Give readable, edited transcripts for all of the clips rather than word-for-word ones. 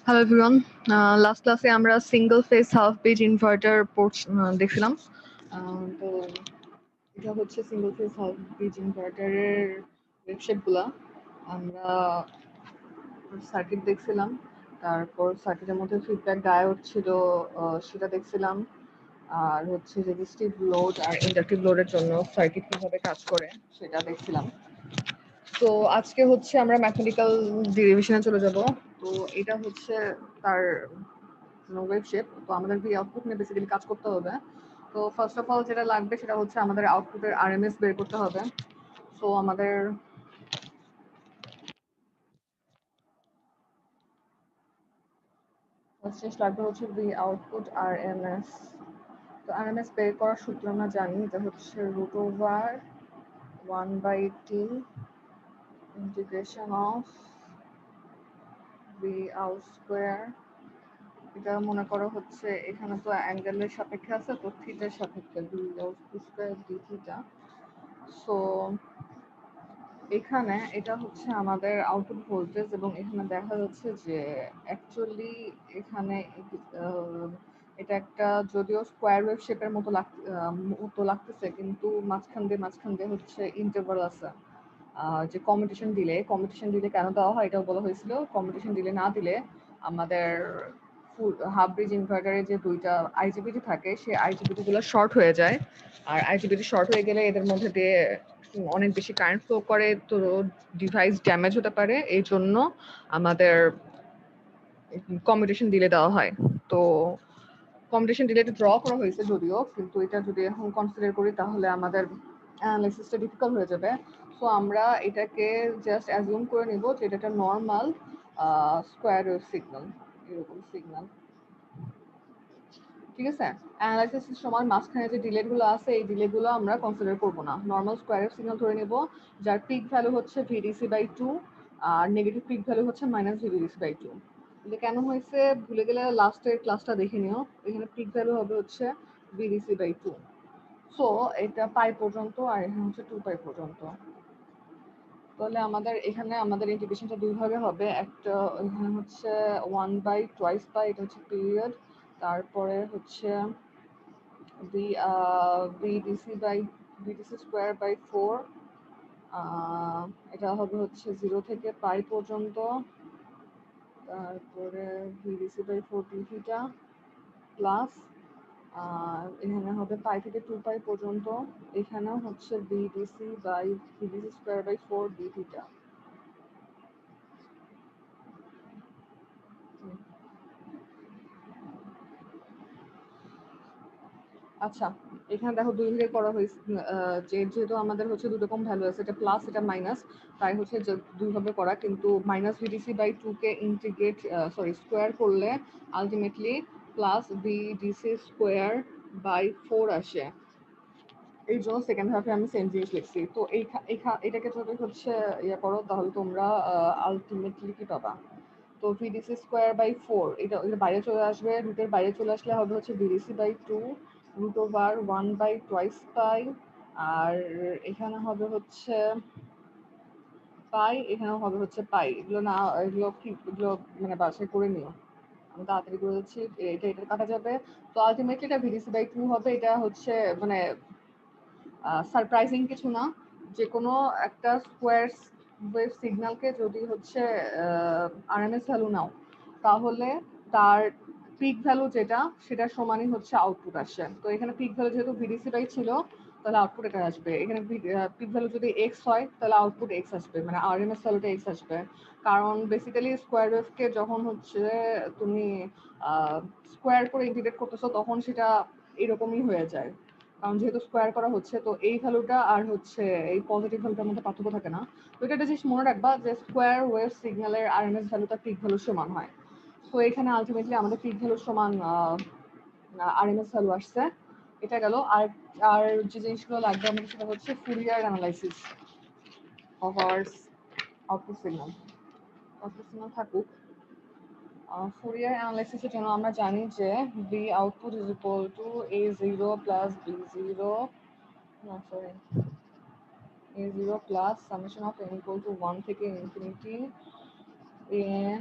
Hello everyone, last ক্লাসে আমরা single phase half bridge inverter দেখছিলাম। তো এটা হচ্ছে সিঙ্গেল ফেজ হাফ ব্রিজ ইনভার্টারের ওয়েবশেপগুলা। আমরা সার্কিট দেখছিলাম, তারপর সার্কিটের মধ্যে ফিডব্যাক ডায়োড ছিল সেটা দেখছিলাম, আর হচ্ছে রেজিস্টিভ লোড আর ইন্ডাকটিভ লোডের জন্য সার্কিট কিভাবে কাজ করে সেটা দেখছিলাম। তো আজকে হচ্ছে আমরা ম্যাথমেটিক্যাল ডেরিভেশনে চলে যাব। তো এটা হচ্ছে তার ওয়েব শেপ। তো আমাদের ভি আউটপুট নিয়ে বেসিক্যালি কাজ করতে হবে। তো ফার্স্ট অফ অল যেটা লাগবে সেটা হচ্ছে আমাদের আউটপুটের আরএমএস বের করতে হবে। সো আমাদের ফার্স্ট লাগবে হচ্ছে ভি আউটপুট আরএমএস। তো আরএমএস বের করার সূত্র আমরা জানি, এটা হচ্ছে √1/t integration of V out square. এটা মনে করো হচ্ছে এখানে তো অ্যাঙ্গেলের সাপেক্ষে আছে, তো থিটার সাপেক্ষে ডি থিটা। সো এখানে এটা হচ্ছে আমাদের আউটপুট ভোল্টেজ, এবং এখানে দেখা যাচ্ছে যে অ্যাকচুয়ালি এখানে এটা একটা যদিও স্কোয়ার ওয়েভ শেপের মতো লাগতেছে, কিন্তু মাঝখান দিয়ে হচ্ছে ইন্টারভাল আছে। যে কমিউটেশন ডিলে কেন দেওয়া হয় এটাও বলা হয়েছিল। কমিউটেশন ডিলে না দিলে আমাদের ফুল হাফ ব্রিজ ইনভার্টারে যে দুইটা আইজিবিটি থাকে সেই আইজিবিটি গুলো শর্ট হয়ে যায়, আর আইজিবিটি শর্ট হয়ে গেলে এদের মধ্যে দিয়ে অনেক বেশি কারেন্ট ফ্লো করে, তো ডিভাইস ড্যামেজ হতে পারে। এই জন্য আমাদের কমিউটেশন ডিলে দেওয়া হয়। তো কমিউটেশন ডিলেটা ড্র করা হয়েছে যদিও, কিন্তু এটা যদি এখন কনসিডার করি তাহলে আমাদের অ্যানালাইসিসটা ডিফিকাল্ট হয়ে যাবে। সো আমরা এটাকে জাস্ট অ্যাজিউম করে নিব যে এটা একটা নর্মাল স্কোয়ার ওয়েভ সিগন্যাল, এরকম সিগন্যাল। ঠিক আছে, অ্যানালাইসিসের সময় মাঝখানে যে ডিলেগুলো আছে এই ডিলেগুলো আমরা কনসিডার করব না, নর্মাল স্কোয়ার ওয়েভ সিগন্যাল ধরে নেব, যার পিক ভ্যালু হচ্ছে VDC/2 আর নেগেটিভ পিক ভ্যালু হচ্ছে -VDC/2। এটা কেন হয়েছে ভুলে গেলে লাস্টের ক্লাসটা দেখে নিও। এখানে পিক ভ্যালু হবে হচ্ছে VDC/2। সো এটা পাই পর্যন্ত আর এখানে হচ্ছে 2π পর্যন্ত। তাহলে আমাদের এখানে আমাদের ইন্টিগ্রেশনটা দুই ভাগে হবে। একটা এখানে হচ্ছে 1/2π, এটা হচ্ছে পিরিয়ড। তারপরে হচ্ছে VDC/4, এটা হবে হচ্ছে 0 থেকে π পর্যন্ত। তারপরে VDC/4 d থিটা প্লাস এখানে হবে π থেকে 2π পর্যন্ত। এখানেও হচ্ছে VDC/4 d থিটা। আচ্ছা, এখানে দেখো দুই ভাগে করা হয়েছে, যেহেতু আমাদের হচ্ছে দুই রকম ভ্যালু আছে, এটা প্লাস এটা মাইনাস, তাই হচ্ছে দুই ভাবে করা। কিন্তু -VDC/2 কে স্কোয়ার করলে আলটিমেটলি +VDC²/4 আসে। এই জন্য সেকেন্ড হাফে আমি সেম জিনিস লিখছি। তো এটাকে যদি হচ্ছে ইয়ে করো তাহলে তোমরা আলটিমেটলি কি পাবা? তো VDC²/4 এটা বাইরে চলে আসবে, রুটের বাইরে চলে আসলে হবে হচ্ছে VDC/2 √1/2π, আর এখানে হবে হচ্ছে পাই, এখানেও হবে হচ্ছে পাই। এগুলো মানে বাসায় করে নিও, আমি তাড়াতাড়ি করে দিচ্ছি। এটা কাটা যাবে। তো আলটিমেটলি এটা VDC/2 হবে। এটা হচ্ছে মানে সারপ্রাইজিং কিছু না। যে কোনো একটা স্কোয়ার ওয়েভ সিগন্যালকে যদি হচ্ছে আরএমএস ভ্যালু নাও, তাহলে তার পিক ভ্যালু যেটা সেটার সমানই হচ্ছে আউটপুট আসে। তো এখানে পিক ভ্যালু যেহেতু VDC/2 ছিল, তাহলে আউটপুট এটা আসবে। এখানে পিক ভ্যালু যদি x হয় তাহলে আউটপুট x আসবে, মানে আরএমএস ভ্যালুটা x আসবে। কারণ বেসিক্যালি স্কোয়ার ওয়েভকে যখন হচ্ছে তুমি স্কোয়ার করে ইন্টিগ্রেট করতেছো তখন সেটা এরকমই হয়ে যায়, কারণ যেহেতু স্কোয়ার করা হচ্ছে। তো এই ভ্যালুটা আর হচ্ছে এই পজিটিভ ভ্যালুটার মধ্যে পার্থক্য থাকে না। তো এটা একটা জিনিস মনে রাখবা যে স্কোয়ার ওয়েভ সিগন্যালের আরএমএস ভ্যালুটা পিক ভ্যালুর সমান হয়। তো এখানে আলটিমেটলি আমাদের পিক ভ্যালু সমান আরএমএস ভ্যালু আসছে, এটা গেল। আর আর যে জিনিসগুলো লাগবে আমাদের সেটা হচ্ছে Fourier analysis of our output signal. Output signal থাকুক। ফুরিয়ার অ্যানালাইসিসের জন্য আমরা জানি যে V output is equal to a0 plus b0 a0 plus summation of n equal to 1 থেকে infinity n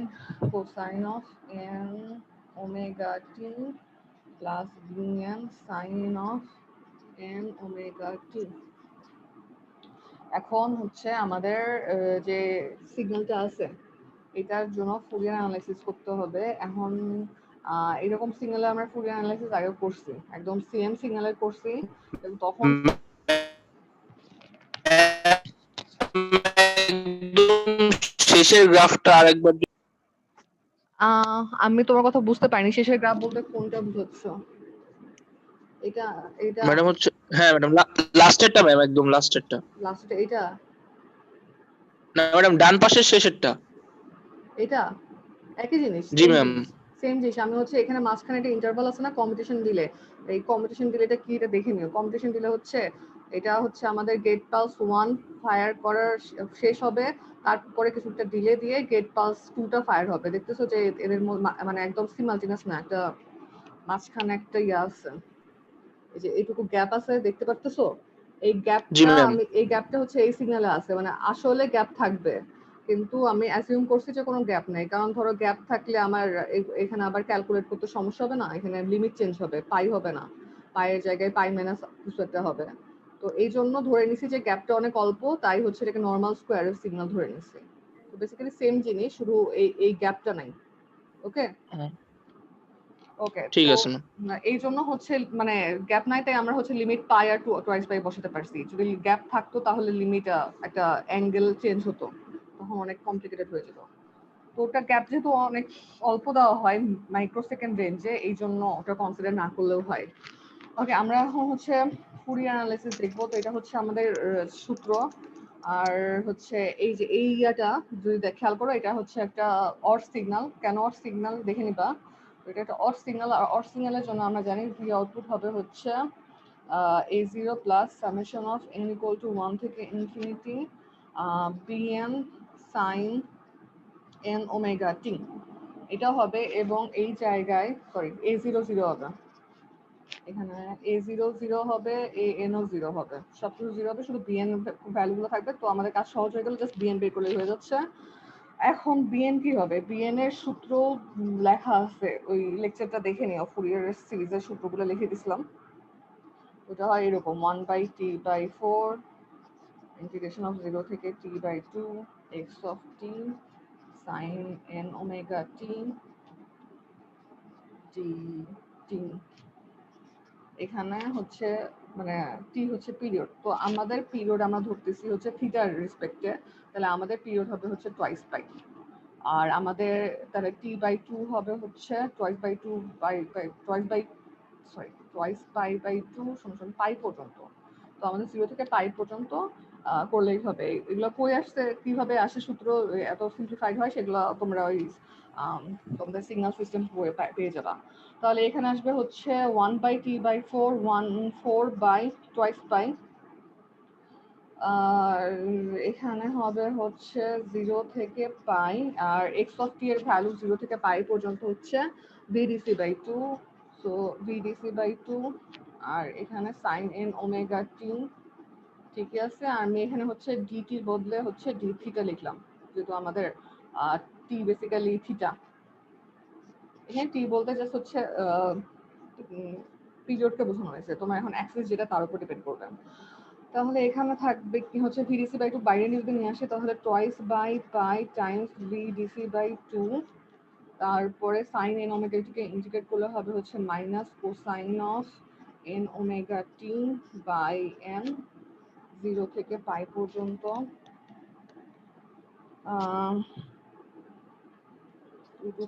cosine of n omega t plus bn sine of n omega t। এখন হচ্ছে আমাদের যে সিগন্যালটা আছে এটার জন্য ফুরিয়ার অ্যানালাইসিস করতে হবে। এখন এরকম সিগন্যালে আমরা ফুরিয়ার অ্যানালাইসিস আগে করছি, একদম সেম সিগন্যালে করছি, তখন শেষের গ্রাফটা আরেকবার। আমি তোমার কথা বুঝতে পারিনি, শেষের গ্রাফ বলতে কোনটা বুঝাচ্ছ? এটা এটা ম্যাডাম হচ্ছে, হ্যাঁ ম্যাডাম লাস্টেরটা ম্যাম, একদম লাস্টেরটা। লাস্টে এটা না ম্যাডাম, ডান পাশের শেষেরটা। এটা একই জিনিস, জি ম্যাম। সেম জিনিস। আমি হচ্ছে এখানে মাঝখানে একটা ইন্টারভাল আছে না কম্পিটিশন দিলে, এই কম্পিটিশন দিলে এটা কি এটা দেখে নিও। কম্পিটিশন দিলে হচ্ছে এটা হচ্ছে আমাদের গেট পালস 1 ফায়ার করার শেষ হবে, তারপরে কিছুটা ডিলে দিয়ে গেট পালস 2টা ফায়ার হবে। দেখতেছো যে এদের মানে একদম সিমালটেনিয়াস না, একটা মাঝখানে একটা ইয়া আছে, এই যে এইটুকু গ্যাপ আছে দেখতে পারতেছো, এই গ্যাপটা হচ্ছে এই সিগন্যালে আছে, মানে আসলে গ্যাপ থাকবে কিন্তু আমি অ্যাসিউম করছি যে কোনো গ্যাপ নেই, কারণ ধরো গ্যাপ থাকলে আমার এখানে আবার ক্যালকুলেট করতে সমস্যা হবে না, এখানে লিমিট চেঞ্জ হবে, পাই হবে না, পায়ের জায়গায় পাই মাইনাস কিছু একটা হবে। তো এই জন্য ধরে নিছি যে গ্যাপটা অনেক অল্প, তাই হচ্ছে এটাকে নর্মাল স্কোয়ারের সিগন্যাল ধরে নিছি। তো বেসিক্যালি সেম জিনিস, শুধু এই গ্যাপটা নাই। ওকে ওকে, ঠিক তো আছে ম্যাম। এই জন্য হচ্ছে মানে গ্যাপ নাই, তাই আমরা হচ্ছে লিমিট পাই আর টুয়াইস পাই বসাতে পারছি। যদি গ্যাপ থাকতো তাহলে লিমিট একটা অ্যাঙ্গেল চেঞ্জ হতো, তখন অনেক কমপ্লিকেটেড হয়ে যেত। তো ওটা গ্যাপ যেহেতু অনেক অল্প দেওয়া হয় মাইক্রোসেকেন্ড রেঞ্জে, এই জন্য ওটা কনসিডার না করলেও হয়। ওকে, আমরা এখন হচ্ছে ফুরিয়ার অ্যানালাইসিস দেখবো। তো এটা হচ্ছে আমাদের সূত্র। আর হচ্ছে এই যে এই ইয়াটা যদি খেয়াল করো, এটা হচ্ছে একটা অর সিগন্যাল। কেন অর সিগন্যাল দেখে নিবা, এটা একটা অর সিগন্যাল। আর অর সিগন্যালের জন্য আমরা জানি ভি আউটপুট হবে হচ্ছে a0 plus summation of n equal to 1 থেকে infinity bn sine n omega t, এটা হবে। এবং এই জায়গায় সরি a00 হবে, এখানে a00 হবে, an0 হবে, সবকিছু 0 হবে, শুধু bn ভ্যালুগুলো থাকবে। তো আমাদের কাজ সহজ হয়ে গেল, জাস্ট bn বের করলে হয়ে যাচ্ছে। এখন bn কি হবে, bn এর সূত্র লেখা আছে, ওই লেকচারটা দেখে নিও, ফুরিয়ার সিরিজের সূত্রগুলো লিখে দিছিলাম। ওটা হয় এরকম 1/t/4 ইন্টিগ্রেশন অফ 0 থেকে t/2 x of t sin n omega t t। এখানে হচ্ছে মানে টি হচ্ছে পিরিয়ড, তো আমাদের পিরিয়ড আমরা ধরতেছি হচ্ছে থিটার রেসপেক্টে, তাহলে আমাদের পিরিয়ড হবে হচ্ছে টুয়াইস পাই। আর আমাদের তাহলে t/2 হবে হচ্ছে টুয়াইস পাই/2 সমান পাই পর্যন্ত। তো আমাদের 0 থেকে পাই পর্যন্ত করলেই হবে। এগুলো কই আসছে, কিভাবে আসে সূত্র, এত সিম্পলিফাইড হয়, সেগুলো তোমরা ওই তোমাদের সিগন্যাল সিস্টেম বইয়ে পেয়ে যাবা। তাহলে এখানে আসবে হচ্ছে 1/t/4 1/4 পাই, আর এখানে হবে হচ্ছে 0 থেকে পাই, আর এক্স অফ টি এর ভ্যালু 0 থেকে পাই পর্যন্ত হচ্ছে vdc/2, সো vdc/2। আর এখানে সাইন n ওমেগা টি, ঠিকই আছে। আর আমি এখানে হচ্ছে ডিটির বদলে হচ্ছে ডি থিটা লিখলাম, যেহেতু আমাদের টি বেসিক্যালি থিটা। এখানে টি বলতে জাস্ট হচ্ছে পিরিয়ডকে বোঝানো হয়েছে, তোমার এখন অ্যাক্সেস যেটা তার উপর ডিপেন্ড করবে। তাহলে এখানে থাকবে কি হচ্ছে vdc/2 বাইরে যদি নিয়ে আসে তাহলে twice by pi times vdc/2, তারপরে সাইন n ওমেগা টিকে ইন্টিগ্রেট করলে হবে হচ্ছে minus cosine of n omega T by n 0 থেকে পাই পর্যন্ত।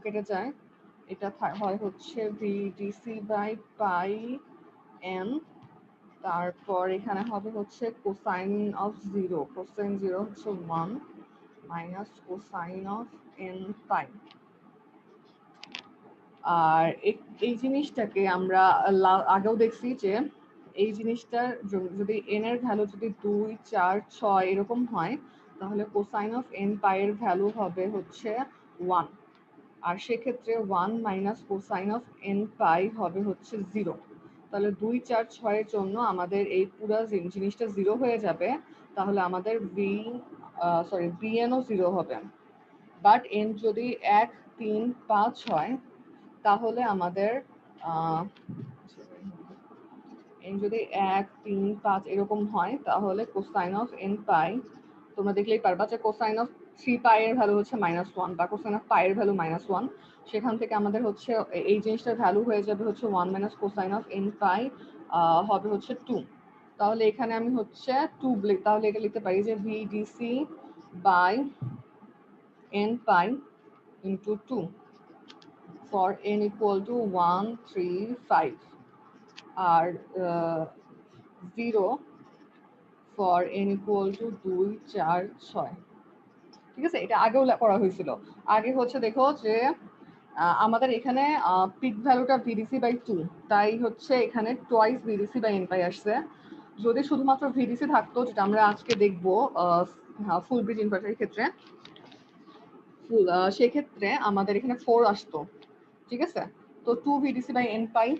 কেটে যায়, এটা হয় হচ্ছে vdc/পাই n, তারপর এখানে হবে হচ্ছে কোসাইন অফ 0, কোসাইন 0 হচ্ছে 1 মাইনাস কোসাইন অফ n পাই। আর এই জিনিসটাকে আমরা আগেও দেখছি যে এই জিনিসটার যদি n এর ভ্যালু যদি 2, 4, 6 এরকম হয় তাহলে কোসাইন অফ n পাই এর ভ্যালু হবে হচ্ছে 1, আর সেক্ষেত্রে 1 মাইনাস কোসাইন অফ n পাই হবে হচ্ছে 0। তাহলে 2, 4, 6 এর জন্য আমাদের এই পুরো জিনিসটা 0 হয়ে যাবে, তাহলে আমাদের bn ও 0 হবে। বাট n যদি 1, 3, 5 হয় তাহলে আমাদের n যদি 1, 3, 5 এরকম হয় তাহলে কোসাইন অফ n পাই, তোমরা দেখলেই পারবা যে কোসাইন অফ 3 পাই এর ভ্যালু হচ্ছে -1 বা কোসাইন অফ পাই এর ভ্যালু -1, সেখান থেকে আমাদের হচ্ছে এই জিনিসটার ভ্যালু হয়ে যাবে হচ্ছে 1 মাইনাস কোসাইন অফ n পাই হবে হচ্ছে 2। তাহলে এখানে আমি হচ্ছে 2 তাহলে এটা লিখতে পারি যে vdc by n pi into 2 for n equal to 1, 3, 5 আর 0 for n equal to 2, 4, 6। ঠিক আছে, এটা আগেও করা হয়েছিল। আগে হচ্ছে দেখো যে আমাদের এখানে পিক ভ্যালুটা ভিডিসি বাই 2, তাই হচ্ছে এখানে টোয়াইস ভিডিসি বাই এন পাই আসছে। যদি শুধুমাত্র ভিডিসি থাকতো, যেটা আমরা আজকে দেখবো ফুল ব্রিজ ইনভার্টারের ক্ষেত্রে, সেক্ষেত্রে আমাদের এখানে 4 আসতো। ঠিক আছে, তো 2 ভিডিসি বাই এন পাই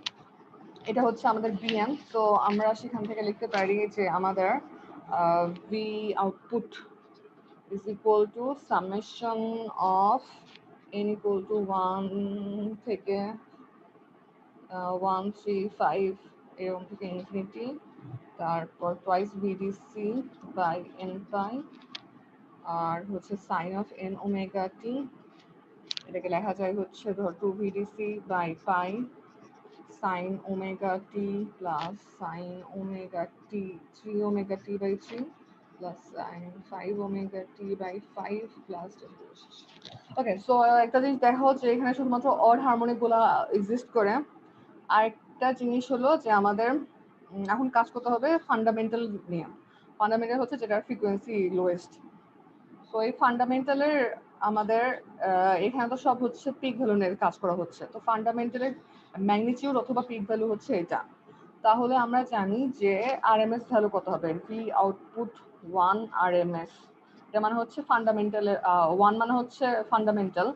এটা হচ্ছে আমাদের বিএন। তো আমরা সেখান থেকে লিখতে পারি যে আমাদের V output is equal to summation of n equal to 1 থেকে 1, 3, 5 এরকম থেকে ইনফিনিটি, তারপর twice VDC by N pi আর হচ্ছে sine of N omega T, এটাকে লেখা যায় হচ্ছে ধর 2 VDC by pi sin omega t plus sin omega t 3 omega t by 3 plus sin 5 omega t by 5 plus okay. So একটা জিনিস দেখো যে এখানে শুধুমাত্র অড হারমোনিক গুলা এক্সিস্ট করে। আরেকটা জিনিস হলো যে আমাদের এখন কাজ করতে হবে ফান্ডামেন্টাল নিয়ে। ফান্ডামেন্টাল হচ্ছে যেটার ফ্রিকোয়েন্সি লোয়েস্ট। সো এই ফান্ডামেন্টালের আমাদের এখানে তো সব হচ্ছে পিক ভ্যালু নিয়ে কাজ করা হচ্ছে। তো ফান্ডামেন্টালের ম্যাগনিটিউড অথবা পিক ভ্যালু হচ্ছে এটা। তাহলে আমরা জানি যে আরএমএস ভ্যালু কত হবে, ভি আউটপুট 1 আরএমএস। এটা মানে হচ্ছে ফান্ডামেন্টালের 1 মানে হচ্ছে ফান্ডামেন্টাল,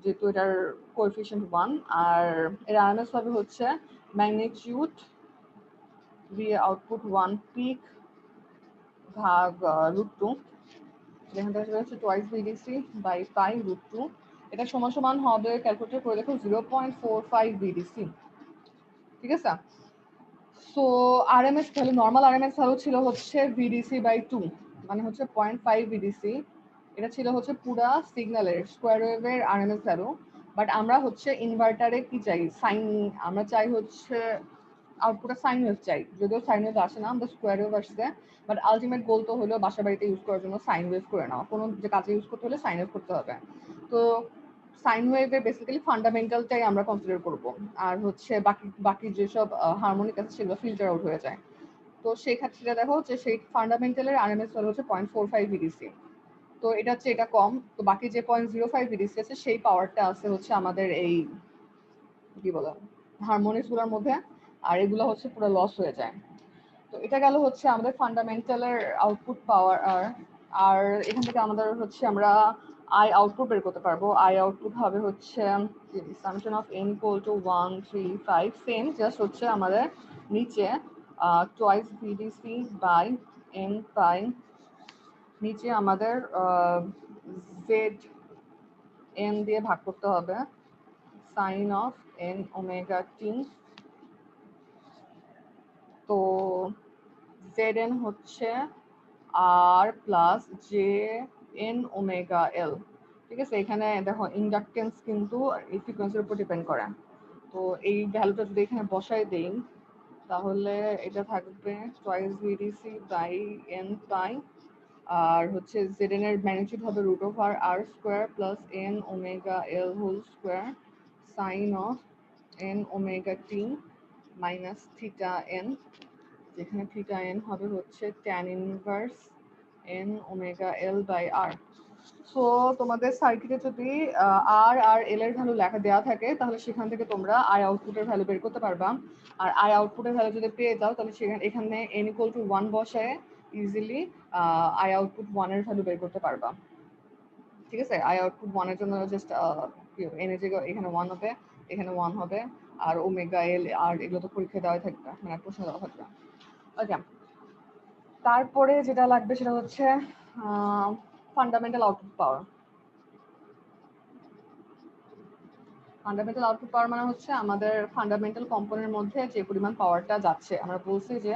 যেহেতু এটার কোএফিসিয়েন্ট 1, আর এর আরএমএস হবে হচ্ছে ম্যাগনিটিউড ভি আউটপুট 1 পিক ভাগ √2, যেখান থেকে হচ্ছে টুয়াইস ভিডিসি বাই পাই √2। এটা সমান হবে, ক্যালকুলেটর করে দেখো, 0.45 ভিডিসি। ঠিক আছে, so RMS value, normal RMS value ছিল হচ্ছে ভিডিসি বাই 2, মানে হচ্ছে 0.5 ভিডিসি। এটা ছিল হচ্ছে পুরা সিগন্যালের স্কোয়ার ওয়েভের আরএমএস ভ্যালু। বাট আমরা হচ্ছে ইনভার্টারে কি চাই, সাইন, আমরা চাই হচ্ছে আউটপুটে সাইন ওয়েভ চাই। যদিও সাইন ওয়েভ আসে না, আমরা স্কোয়ার ওয়েভ আসছে, বাট আলটিমেট গোল তো হলো বাসা বাড়িতে ইউজ করার জন্য সাইন ওয়েভ করে নেওয়া। কোনো যে কাজে ইউজ করতে হলে সাইন ওয়েভ করতে হবে। তো সাইন ওয়েভের বেসিক্যালি ফান্ডামেন্টালটাই আমরা কনসিডার করব, আর হচ্ছে বাকি যেসব হারমোনিক আছে সেগুলো ফিল্টার আউট হয়ে যায়। তো সেই ক্ষেত্রে দেখো যে সেই ফান্ডামেন্টালের আরএমএস ভ্যালু হচ্ছে 0.45 ভিডিসি। তো এটা হচ্ছে এটা কম, তো বাকি যে 0.05 ভিডিসি আছে সেই পাওয়ারটা আছে হচ্ছে আমাদের এই কি বলে হারমোনিক্স গুলোর মধ্যে, আর এগুলো হচ্ছে পুরো লস হয়ে যায়। তো এটা গেল হচ্ছে আমাদের ফান্ডামেন্টালের আউটপুট পাওয়ার। আর এখান থেকে আমাদের হচ্ছে আমরা আই আউটপুট বের করতে পারবো। আই আউটপুট হবে হচ্ছে summation of n equal to 1, 3, 5, same just হচ্ছে আমাদের নিচে twice VDC by n pi, নিচে আমাদের জেড এন দিয়ে ভাগ করতে হবে sine of n omega T. তো Zn হচ্ছে R plus J N omega L. ঠিক আছে, এখানে দেখো ইন্ডাকটেন্স কিন্তু এই ফ্রিকোয়েন্সির উপর ডিপেন্ড করে। তো এই ভ্যালুটা যদি এখানে বসাই দেই তাহলে এটা থাকবে twice VDC by N pi, আর হচ্ছে Zn এর ম্যাগনিটিউড হবে √r² plus n omega L whole square sine of n omega T minus theta n, যেখানে থিটা n হবে হচ্ছে tan inverse n omega L by R. So তোমাদের সার্কিটে যদি আর আর এল এর ভ্যালু লেখা দেওয়া থাকে তাহলে সেখান থেকে তোমরা আই আউটপুটের ভ্যালু বের করতে পারবা। আর আই আউটপুটের ভ্যালু যদি পেয়ে যাও তাহলে এখানে n ইকুয়াল টু 1 বসায় ইজিলি আই আউটপুট 1 এর ভ্যালু বের করতে পারবা। ঠিক আছে, আই আউটপুট 1 এর জন্য জাস্ট n এর জায়গায় এখানে 1 হবে, এখানে 1 হবে, আর ওমেগা এল আর এগুলো তো পরীক্ষা দেওয়া থাকবে, মানে প্রশ্ন দেওয়া থাকবে। ওকে, তারপরে যেটা লাগবে সেটা হচ্ছে ফান্ডামেন্টাল আউটপুট পাওয়ার। ফান্ডামেন্টাল আউটপুট পাওয়ার মানে হচ্ছে আমাদের ফান্ডামেন্টাল কম্পোনেন্টের মধ্যে যে পরিমাণ পাওয়ারটা যাচ্ছে। আমরা বলছি যে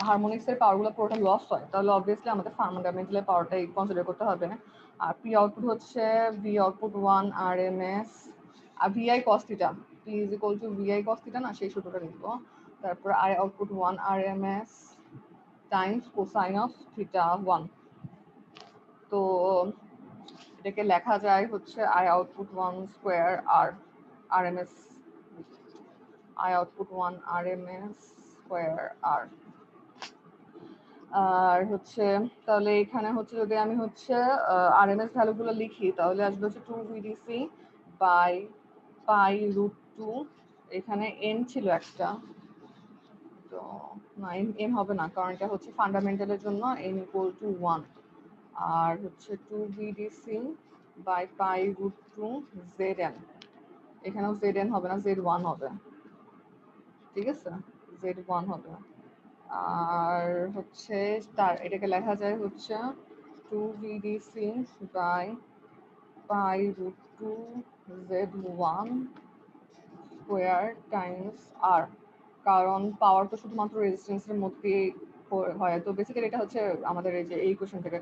হারমোনিক্সের পাওয়ারগুলো পুরোটা লস হয়, তাহলে অবভিয়াসলি আমাদের ফান্ডামেন্টালের পাওয়ারটাই কনসিডার করতে হবে। আর পি আউটপুট হচ্ছে V output 1 R M S আর VI cos theta, P is equal to VI cos theta, না সেই সূত্রটা লিখবো। তারপর I output 1 R M S times cosine of theta 1। তো এটাকে লেখা যায় হচ্ছে I output 1 square R RMS, I output 1 RMS square R. আর হচ্ছে তাহলে এখানে হচ্ছে যদি আমি হচ্ছে আরএমএস ভ্যালুগুলো লিখি তাহলে আসবে হচ্ছে 2 ভিডিসি বাই পাই রুট 2। এখানে এন ছিল একটা, তো না এন হবে না কারণ এটা হচ্ছে ফান্ডামেন্টালের জন্য এন ইকুয়াল টু 1। আর হচ্ছে 2 VDC by pi root 2 Z, এখানেও জেড হবে না, z1 হবে। ঠিক আছে, z1 হবে। আর হচ্ছে তার এটাকে লেখা যায় হচ্ছে 2 VDC by pi root 2 z1 square times R, কারণ পাওয়ার তো শুধুমাত্র রেজিস্ট্যান্সের মধ্যে হয়। তো বেসিক্যালি এটা হচ্ছে আমাদের এই যে এই কোশ্চেন থেকে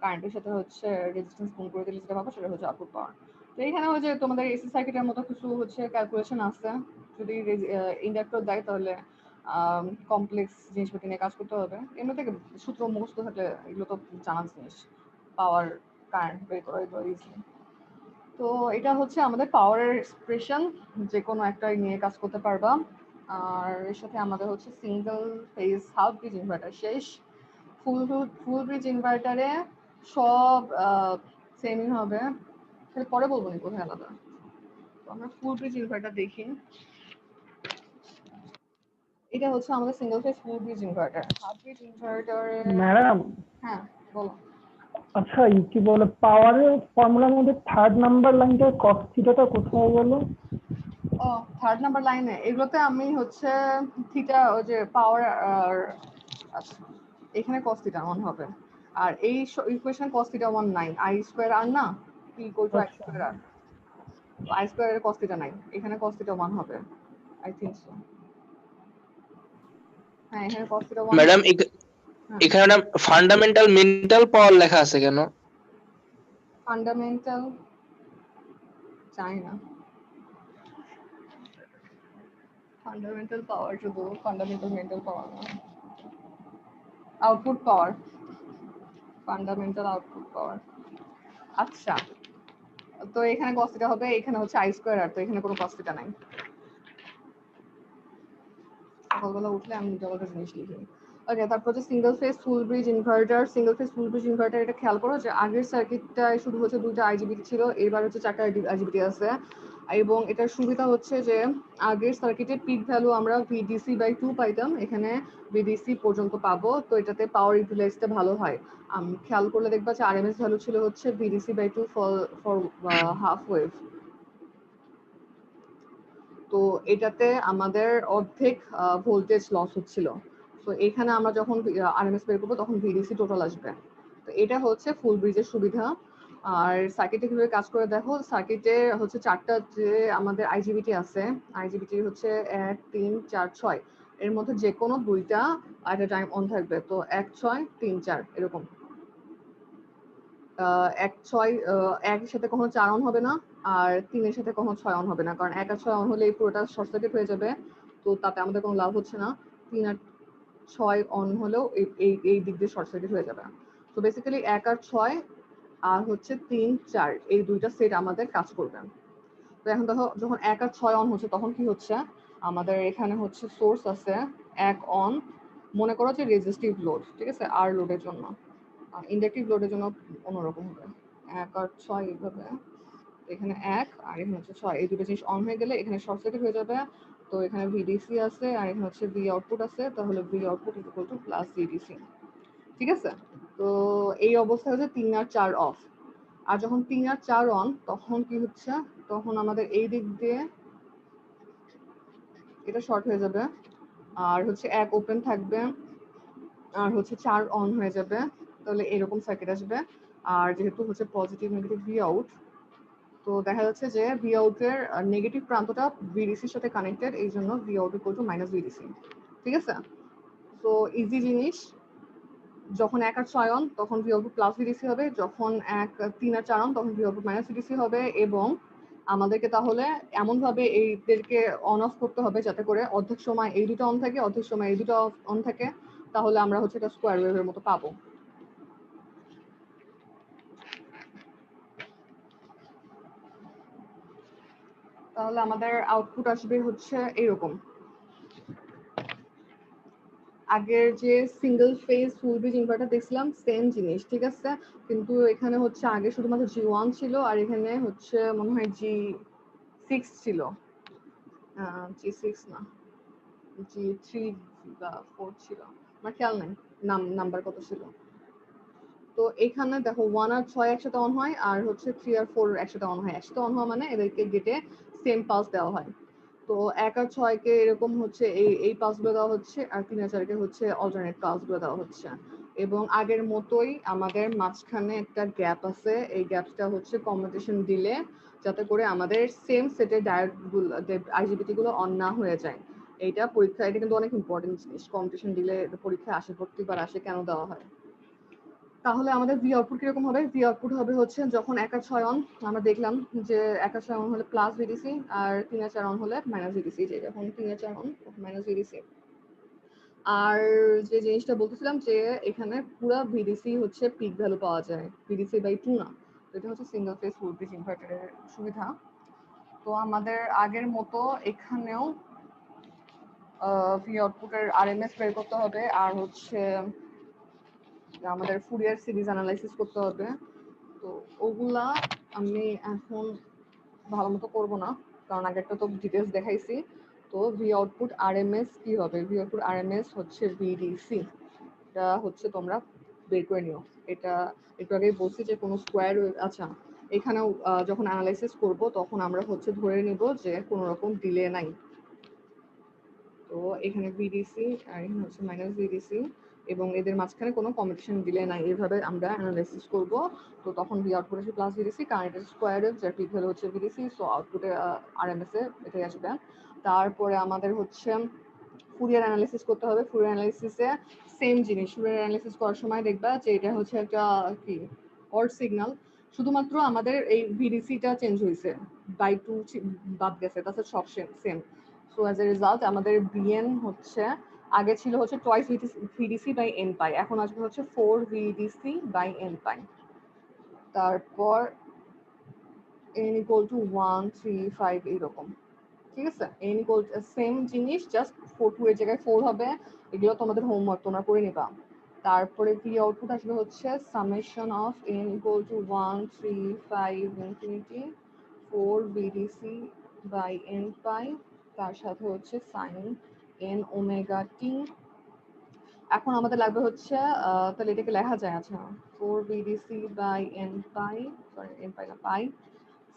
কারেন্টের সাথে হচ্ছে রেজিস্ট্যান্স গুণ করে দিলে যেটা পাবো সেটা হচ্ছে আউটপুট পাওয়ার। তো এখানে হচ্ছে তোমাদের এসি সার্কিটের মতো কিছু হচ্ছে ক্যালকুলেশন আছে। যদি ইন্ডাক্টর দেয় তাহলে কমপ্লেক্স জিনিসপাতি নিয়ে কাজ করতে হবে। এমনি থেকে সূত্র মুখস্থ থাকলে এগুলো তো জানা জিনিস, পাওয়ার কারেন্ট বের করা ইজিলি। তো এটা হচ্ছে আমাদের পাওয়ারের এক্সপ্রেশন, যে কোনো একটা নিয়ে কাজ করতে পারবা। আর এর সাথে আমাদের হচ্ছে single phase half bridge inverter শেষ। ফুল ব্রিজ ইনভার্টারে সব সেমই হবে, পরে বলবো নি কোথায় আলাদা। তো আমরা ফুল ব্রিজ ইনভার্টার দেখি। এটা হচ্ছে আমাদের single phase full bridge inverter. Half bridge inverter madam, হ্যাঁ বলো। আচ্ছা কি বলে পাওয়ারের ফর্মুলার মধ্যে থার্ড নাম্বার লাইনটা কস থিটাটা কোথায় গেল? ও থার্ড নাম্বার লাইনে এগুলোতে আমি হচ্ছে থিটা ওই যে পাওয়ার আচ্ছা এখানে cos থিটা 1 হবে। আর এই ইকুয়েশন cos থিটা 1 নাই, i স্কয়ার আর না, p equal to x square R, তো i স্কয়ার এর cos থিটা নাই, এখানে cos থিটা 1 হবে আই থিংক সো। হ্যাঁ এখানে cos থিটা 1 ম্যাডাম হবে। এখানে ফান্ডামেন্টাল মেন্টাল পাওয়ার লেখা আছে কেন? ফান্ডামেন্টাল জানি না, ফান্ডামেন্টাল পাওয়ার শুধু ফান্ডামেন্টাল মেন্টাল পাওয়ার না, আউটপুট পাওয়ার, ফান্ডামেন্টাল আউটপুট পাওয়ার। আচ্ছা তো এখানে cos থিটা হবে, এখানে হচ্ছে i স্কয়ার আর, তো এখানে কোনো cos থিটা নাই। সকালবেলা উঠলে আমি জগতে জিনিস লিখি। ওকে, তারপর হচ্ছে single phase full bridge inverter. Single phase full bridge inverter এটা খেয়াল করো যে আগের সার্কিটটায় শুধু হচ্ছে 2টা আইজিবিটি ছিল, এবার হচ্ছে 4টা আইজিবিটি আছে। এবং এটার সুবিধা হচ্ছে যে আগের সার্কিটের পিক ভ্যালু আমরা ভিডিসি বাই 2 পাইতাম, এখানে ভিডিসি পর্যন্ত পাবো। তো এটাতে পাওয়ার ইউটিলাইজটা ভালো হয়। খেয়াল করলে দেখবা যে আরএমএস ভ্যালু ছিল হচ্ছে VDC by 2 for half wave. তো এটাতে আমাদের অর্ধেক ভোল্টেজ লস হচ্ছিল। তো এখানে আমরা যখন আরএমএস বের করবো তখন ভিডিসি টোটাল আসবে। তো এটা হচ্ছে ফুল ব্রিজের সুবিধা। আর সার্কিটে কিভাবে কাজ করে দেখো, সার্কিটে হচ্ছে 4টা যে আমাদের আইজিবিটি আছে, আইজিবিটি হচ্ছে 1 3 4 6, এর মধ্যে যে কোনো 2টা at a টাইম অন থাকবে। তো 1 6 3 4 এরকম। 1 6 1 এর সাথে কখনো 4 অন হবে না, আর 3 এর সাথে কখনো 6 অন হবে না, কারণ 1 আর 6 অন হলে পুরোটা শর্ট সার্কিট হয়ে যাবে, তো তাতে আমাদের কোনো লাভ হচ্ছে না। 3 আর 6 অন হলেও এই দিক দিয়ে শর্ট সার্কিট হয়ে যাবে। তো বেসিক্যালি 1 আর 6 আর হচ্ছে 3 4 এই দুইটা সেট আমাদের কাজ করবে। তো এখন দেখো যখন 1 আর 6 অন হচ্ছে তখন কি হচ্ছে, আমাদের এখানে হচ্ছে সোর্স আছে 1 অন, মনে করো যে রেজিস্টিভ লোড, ঠিক আছে, আর লোডের জন্য। ইন্ডাকটিভ লোডের জন্য অন্যরকম হবে। 1 আর 6 এইভাবে, এখানে 1 আর এখানে হচ্ছে 6, এই দুটো জিনিস অন হয়ে গেলে এখানে শর্ট সার্কিট হয়ে যাবে। তো এখানে ভিডিসি আছে আর এখানে হচ্ছে ভি আউটপুট আছে, তাহলে V output equal to plus VDC. ঠিক আছে, তো এই অবস্থায় হচ্ছে 3 আর 4 অফ। আর যখন 3 আর 4 অন, তখন কি হচ্ছে, তখন আমাদের এই দিক দিয়ে এটা শর্ট হয়ে যাবে, আর হচ্ছে 1 ওপেন থাকবে, আর হচ্ছে 4 অন হয়ে যাবে। তাহলে এরকম সার্কিট আসবে। আর যেহেতু হচ্ছে পজিটিভ নেগেটিভ ভি আউট, তো দেখা যাচ্ছে যে ভি আউটের নেগেটিভ প্রান্তটা ভিডিসির সাথে কানেক্টেড, এই জন্য V out equal to minus VDC. ঠিক আছে, তো ইজি জিনিস। যখন 1 আর 6 অন তখন ভি আউটপুট প্লাস ভিডিসি হবে, যখন 3 আর 4 অন তখন ভি আউটপুট মাইনাস ভিডিসি হবে। এবং আমাদেরকে তাহলে এমনভাবে এইদেরকে অন অফ করতে হবে যাতে করে অর্ধেক সময় এই দুটো অন থাকে, অর্ধেক সময় এই দুটো অন থাকে, তাহলে আমরা হচ্ছে এটা স্কোয়ার ওয়েভের মতো পাবো। তাহলে আমাদের আউটপুট আসবে হচ্ছে এরকম। আগের যে single phase full bridge inverter দেখছিলাম সেম জিনিস, ঠিক আছে, কিন্তু এখানে হচ্ছে আগে শুধুমাত্র G1 ছিল আর এখানে হচ্ছে মনে হয় G6 ছিল, G6 না G3 বা 4 ছিল, আমার খেয়াল নাই নাম্বার কত ছিল। তো এখানে দেখো 1 আর 6 একসাথে অন হয়, আর হচ্ছে 3 আর 4 একসাথে অন হয়। একসাথে অন হওয়া মানে এদেরকে গেটে সেম পালস দেওয়া হয়। তো 1 আর 6 কে এরকম হচ্ছে এই পালসগুলো দেওয়া হচ্ছে, আর 3 আর 4 কে হচ্ছে অল্টারনেট পালসগুলো দেওয়া হচ্ছে। এবং আগের মতোই আমাদের মাঝখানে একটা গ্যাপ আছে, এই গ্যাপটা হচ্ছে কমিউনিকেশন দিলে যাতে করে আমাদের সেম সেটের ডায়োডগুলো আইজিবিটি গুলো অন না হয়ে যায়। এইটা পরীক্ষা, এটা কিন্তু অনেক ইম্পর্টেন্ট জিনিস। কমিউনিকেশন দিলে পরীক্ষায় আসে, প্রত্যেকবার আসে, কেন দেওয়া হয়। তাহলে আমাদের ভি আউটপুট কিরকম হবে? ভি আউটপুট হবে হচ্ছে যখন 1 আর 6 অন, আমরা দেখলাম যে 1 আর 6 অন হলে প্লাস ভিডিসি, আর 3 আর 4 অন হলে মাইনাস ভিডিসি। যে যখন 3 আর 4 অন মাইনাস ভিডিসি। আর যে জিনিসটা বলতেছিলাম যে এখানে পুরো ভিডিসি হচ্ছে পিক ভ্যালু পাওয়া যায়, ভিডিসি বাই 2 না। এটা হচ্ছে সিঙ্গেল ফেজ ফুল ব্রিজ ইনভার্টারের সুবিধা। তো আমাদের আগের মতো এখানেও ভি আউটপুটের আরএমএস বের করতে হবে, আর হচ্ছে আমাদের ফুরিয়ার সিরিজ অ্যানালাইসিস করতে হবে। তো ওগুলা আমি এখন ভালো মতো করবো না, কারণ আগেরটা তো ডিটেলস দেখাইছি। তো ভি আউটপুট আরএমএস কি হবে? ভি আউটপুট আরএমএস হচ্ছে ভিডিসি। এটা হচ্ছে তোমরা বের করে নিও। এটা একটু আগেই বলছি যে কোনো স্কোয়ার, আচ্ছা এখানেও যখন অ্যানালাইসিস করব তখন আমরা হচ্ছে ধরে নিব যে কোনো রকম ডিলে নাই। তো এখানে ভিডিসি আর এখানে হচ্ছে মাইনাস ভিডিসি, এবং এদের মাঝখানে কোনো কমিউনিকেশন দিলে নাই, এইভাবে আমরা অ্যানালাইসিস করব। তো তখন ভি আউটপুট আসবে প্লাস ভিডিসি, কারণ এটা স্কোয়ার ওয়েভ, যার পিক ভ্যালু হচ্ছে ভিডিসি, সো আউটপুটে আরএমএস এ এটাই আসবে। তারপরে আমাদের হচ্ছে ফুরিয়ার অ্যানালাইসিস করতে হবে। ফুরিয়ার অ্যানালাইসিসে সেম জিনিস, ফুরিয়ার অ্যানালাইসিস করার সময় দেখবা যে এটা হচ্ছে একটা কি অড সিগন্যাল, শুধুমাত্র আমাদের এই ভিডিসিটা চেঞ্জ হয়েছে, বাই 2 বাদ গেছে, তাছাড়া সব same. So as a result আমাদের বিএন হচ্ছে আগে ছিল হচ্ছে টয়েস ভিডিসি বাই এন পাই, এখন আসবে হচ্ছে 4 ভিডিসি বাই এন পাই। তারপর এন ইকুয়াল টু 1 3 5 এইরকম। ঠিক আছে, এন ইকুয়াল সেম জিনিস, জাস্ট 4 2 এর জায়গায় 4 হবে। এগুলো তোমাদের হোমওয়ার্ক, তোমরা করে নিবা। তারপরে ভি আউটপুট আসবে হচ্ছে summation of N equal to 1 3 5 infinity 4 VDC by N pi, তার সাথে হচ্ছে সাইন এন ওমেগা টি। এখন আমাদের লাগবে হচ্ছে তাহলে এটাকে লেখা যায়, আচ্ছা 4 VDC by N pi, sorry N pi না pi,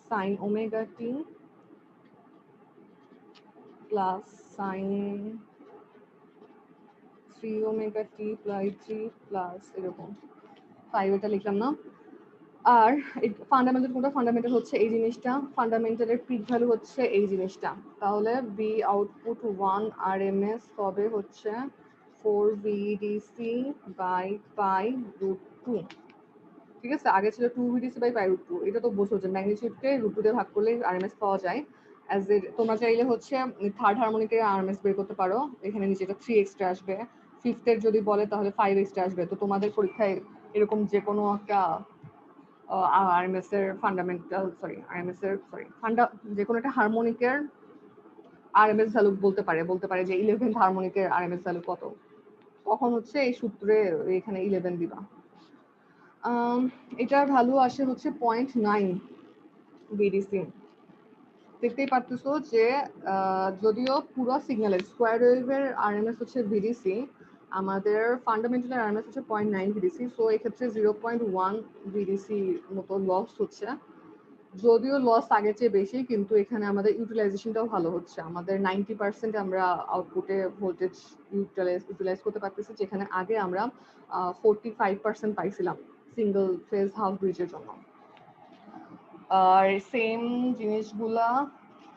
sine omega T plus sine 3 omega T plus 3 plus এরকম 5, এটা লিখলাম না। আর ফান্ডামেন্টাল কোনটা? ফান্ডামেন্টাল হচ্ছে এই জিনিসটা, ফান্ডামেন্টালের পিক ভ্যালু হচ্ছে এই জিনিসটা। তাহলে বি আউটপুট 1 আরএমএস হবে হচ্ছে 4 ভিডিসি বাই পাই রুট 2। ঠিক আছে, আগে ছিল 2 ভিডিসি বাই পাই রুট 2। এটা তো বোঝো যে ম্যাগনিটিউডকে রুট 2 দিয়ে ভাগ করলে আরএমএস পাওয়া যায়। অ্যাজ এ তোমরা চাইলে হচ্ছে থার্ড হারমোনিকের আরএমএস বের করতে পারো, এখানে নিচে এটা 3 এক্সট্রা আসবে, ফিফথ এর যদি বলে তাহলে 5 এক্সট্রা আসবে। তো তোমাদের পরীক্ষায় এরকম যে কোনো একটা আরএমএস এর ফান্ডামেন্টাল, সরি আরএমএস এর, সরি যে কোনো একটা হারমোনিকের আরএমএস ভ্যালু বলতে পারে যে 11th হারমোনিকের আরএমএস ভ্যালু কত, তখন হচ্ছে এই সূত্রে এখানে 11 দিবা। এটার ভ্যালু আসে হচ্ছে 0.9 বিডিসি। দেখতেই পারতেছো যে যদিও পুরো সিগন্যালের স্কোয়ার ওয়েভের আরএমএস হচ্ছে ভিডিসি, আমাদের ফান্ডামেন্টাল আরএমএস হচ্ছে 0.9 ভিডিসি। সো এক্ষেত্রে 0.1 ভিডিসি মতো লস হচ্ছে। যদিও লস আগের চেয়ে বেশি, কিন্তু এখানে আমাদের ইউটিলাইজেশনটাও ভালো হচ্ছে। আমাদের 90% আমরা আউটপুটে ভোল্টেজ ইউটিলাইজ করতে পারতেছি, যেখানে আগে আমরা 45% পাইছিলাম সিঙ্গেল ফেজ হাফ ব্রিজের জন্য। আর সেম জিনিসগুলা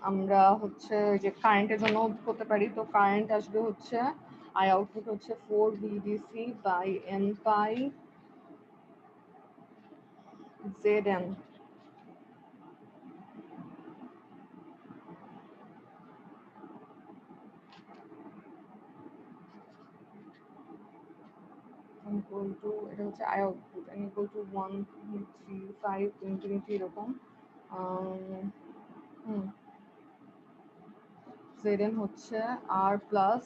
আমরা হচ্ছে যে কারেন্টের জন্য করতে পারি। তো কারেন্ট আসবে হচ্ছে আই আউটপুট হচ্ছে 4 VDC by N pi ZN। equal to এটা হচ্ছে I output n equal to 1 3 5 infinity এরকম। Zn হচ্ছে r plus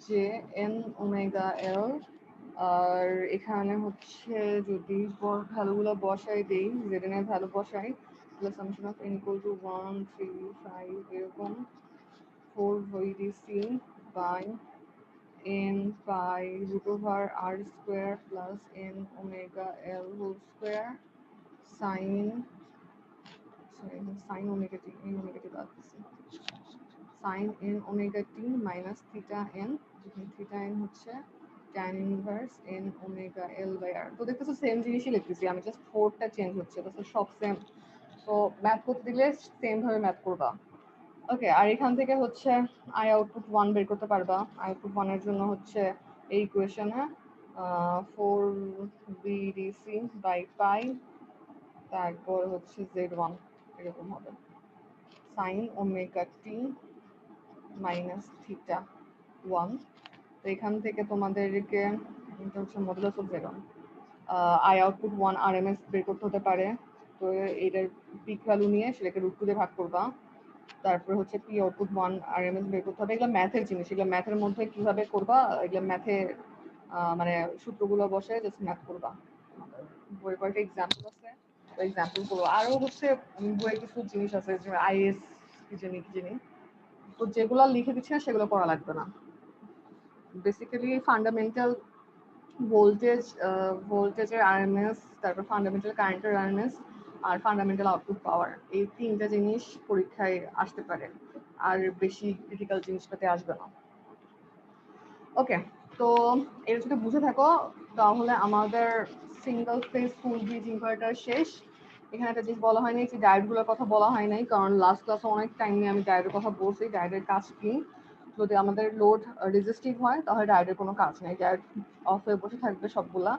J N omega L. আর এখানে হচ্ছে যদি ভ্যালুগুলো বসাই দেই, Zn এর ভ্যালু বসাই, তাহলে summation of n equal to 1 3 5 এরকম 4 VDC by n pi root over r square plus n omega l whole square sin omega t sin n omega t minus theta n, যেখানে theta n হচ্ছে tan inverse n omega l by r। তো দেখতেছো same জিনিসই লিখতেছি, আমি just 4টা change হচ্ছে, তো সব সেম। তো ম্যাথ করতে দিলে সেম ভাবে ম্যাথ করবা। ওকে, আর এখান থেকে হচ্ছে আই আউটপুট 1 বের করতে পারবা। আই আউটপুট 1 এর জন্য হচ্ছে এই ইকুয়েশনে 4 বিডিসি বাই পাই, তারপর হচ্ছে Z1 এরকম হবে sign omega T minus theta 1। তো এখান থেকে তোমাদেরকে এটা হচ্ছে modulus of Z1, I output 1 RMS বের করতে হতে পারে। তো এটার পিক ভ্যালু নিয়ে সেটাকে √2 দিয়ে ভাগ করবা। তারপর হচ্ছে পি আউটপুট 1 আরএমএস বের করতে হবে। এগুলো ম্যাথের জিনিস, এগুলো ম্যাথের মধ্যে কিভাবে করবা, এগুলো ম্যাথে মানে সূত্রগুলো বসে জাস্ট ম্যাথ করবা। বইয়ে কয়েকটা এক্সাম্পল আছে, ওই এক্সাম্পল করবো। আরো হচ্ছে বইয়ে কিছু জিনিস আছে যে আইএস কি জানি, তো যেগুলো লিখে দিচ্ছে না সেগুলো করা লাগবে না। বেসিক্যালি ফান্ডামেন্টাল ভোল্টেজের আরএমএস, তারপর ফান্ডামেন্টাল কারেন্টের আরএমএস, আর ফান্ডামেন্টাল আউটপুট পাওয়ার, এই 3টা জিনিস পরীক্ষায় আসতে পারে, আর বেশি ক্রিটিক্যাল জিনিসটাতে আসবে না। ওকে, তো এটা যদি বুঝে থাকো তাহলে আমাদের single phase full bridge inverter শেষ। এখানে একটা জিনিস বলা হয়নি, যে ডায়োডগুলোর কথা বলা হয় নাই, কারণ লাস্ট ক্লাসে অনেক টাইম নিয়ে আমি ডায়োডের কথা বলছি। ডায়োডের কাজ কি? যদি আমাদের লোড রেজিস্টিভ হয় তাহলে ডায়োডের কোনো কাজ নেই, ডায়োড অফ হয়ে বসে থাকবে সবগুলা।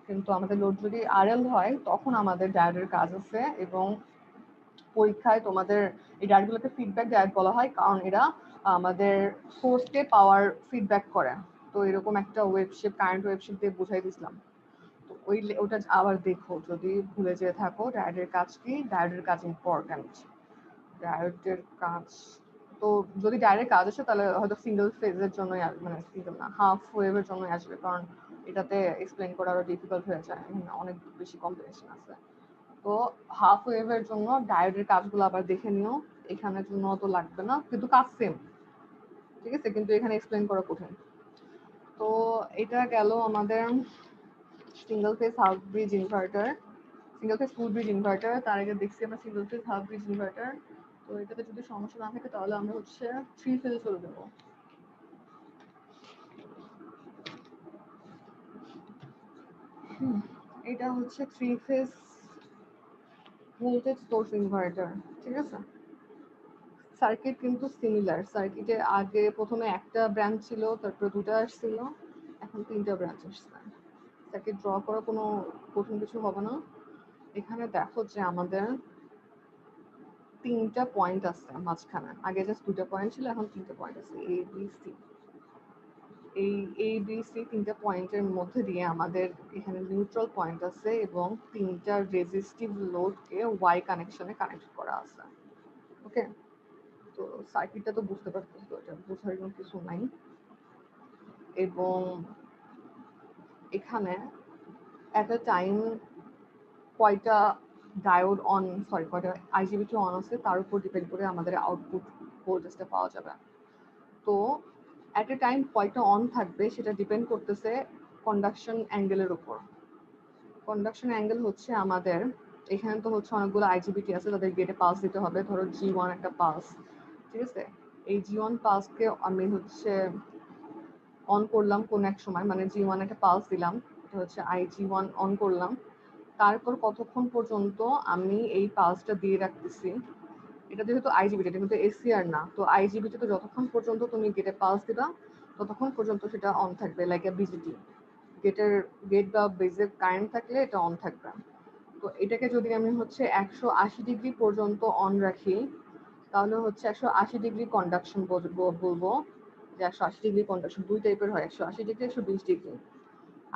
কিন্তু আমাদের লোড যদি আরএল হয় তখন আমাদের ডায়োডের কাজ আছে। এবং পরীক্ষায় তোমাদের এই ডায়োডগুলোকে ফিডব্যাক ডায়োড বলা হয়, কারণ এরা আমাদের সোর্সকে পাওয়ার ফিডব্যাক করে। তো এরকম একটা ওয়েবশেপ, কারেন্ট ওয়েবশেপ দিয়ে বুঝাই দিছিলাম। তো ওটা আবার দেখো যদি ভুলে যেয়ে থাকো। ডায়োডের কাজ কি? ডায়োডের কাজ ইম্পর্ট্যান্ট। ডায়োডের কাজ, তো যদি ডায়োডের কাজ আসে তাহলে হয়তো সিঙ্গেল ফেজের জন্য, মানে সিঙ্গেল না, হাফ ওয়েভের জন্য আসবে, কারণ এটাতে এক্সপ্লেন করা আরো ডিফিকাল্ট হয়ে যায়, অনেক বেশি কম্বিনেশন আছে। তো হাফ ওয়েভের জন্য ডায়োডের কাজগুলো আবার দেখে নিও, এখানের জন্য তো লাগবে না, কিন্তু কাজ সেম, ঠিক আছে, কিন্তু এখানে এক্সপ্লেন করা কঠিন। তো এটা গেল আমাদের single phase half bridge inverter, single phase full bridge inverter. তার আগে দেখছি আমরা single phase half bridge inverter. তো এটাতে যদি সমস্যা না থাকে তাহলে আমরা হচ্ছে 3 ফেজে চলে যাবো। এটা হচ্ছে 3 ফেজ ভোল্টেজ সোর্স ইনভার্টার, ঠিক আছে। সার্কিট কিন্তু সিমিলার, সার্কিটে আগে প্রথমে একটা ব্রাঞ্চ ছিল, তারপর 2টা আসছিল, এখন 3টা ব্রাঞ্চ আসছে। সার্কিট ড্র করা কোনো কঠিন কিছু হবে না। এখানে দেখো যে আমাদের 3টা পয়েন্ট আছে মাঝখানে, আগে জাস্ট 2টা পয়েন্ট ছিল, এখন 3টা পয়েন্ট আছে, এ বি সি। এই এ বি সি 3টা পয়েন্টের মধ্যে দিয়ে আমাদের এখানে নিউট্রাল পয়েন্ট আছে, এবং 3টা রেজিস্টিভ লোডকে ওয়াই কানেকশনে কানেক্ট করা আছে। ওকে, তো সার্কিটটা তো বুঝতে পারতেছো, এটা বোঝার কোনো কিছু নাই। এবং এখানে at a time কয়টা ডায়োড অন কয়টা আইজিবিটি অন আছে তার উপর ডিপেন্ড করে আমাদের আউটপুট ভোল্টেজটা পাওয়া যাবে। তো অ্যাট এ টাইম কয়টা অন থাকবে সেটা ডিপেন্ড করতেছে কন্ডাকশন অ্যাঙ্গেলের উপর। কন্ডাকশন অ্যাঙ্গেল হচ্ছে আমাদের এখানে তো হচ্ছে অনেকগুলো আইজিবিটি আছে, তাদের গেটে পালস দিতে হবে। ধরো G1 একটা পালস, ঠিক আছে? এই G1 পালসকে আমি হচ্ছে অন করলাম কোন এক সময়, মানে G1 একটা পালস দিলাম, এটা হচ্ছে IG1 অন করলাম। তারপর কতক্ষণ পর্যন্ত আমি এই পালসটা দিয়ে রাখতেছি। এটা যেহেতু আইজিবিটি, এটা কিন্তু এসিআর না, তো আইজিবিটি তো যতক্ষণ পর্যন্ত তুমি গেটে পালস দিবা ততক্ষণ পর্যন্ত সেটা অন থাকবে, লাইক এ বিজিটি। গেট বা বেজে কারেন্ট থাকলে এটা অন থাকবে। তো এটাকে যদি আমি হচ্ছে 180 ডিগ্রি পর্যন্ত অন রাখি, তাহলে হচ্ছে 180 ডিগ্রি কন্ডাকশন বলবো, যে 180 ডিগ্রি কন্ডাকশন দুই টাইপের হয়, 180 ডিগ্রি 120 ডিগ্রি।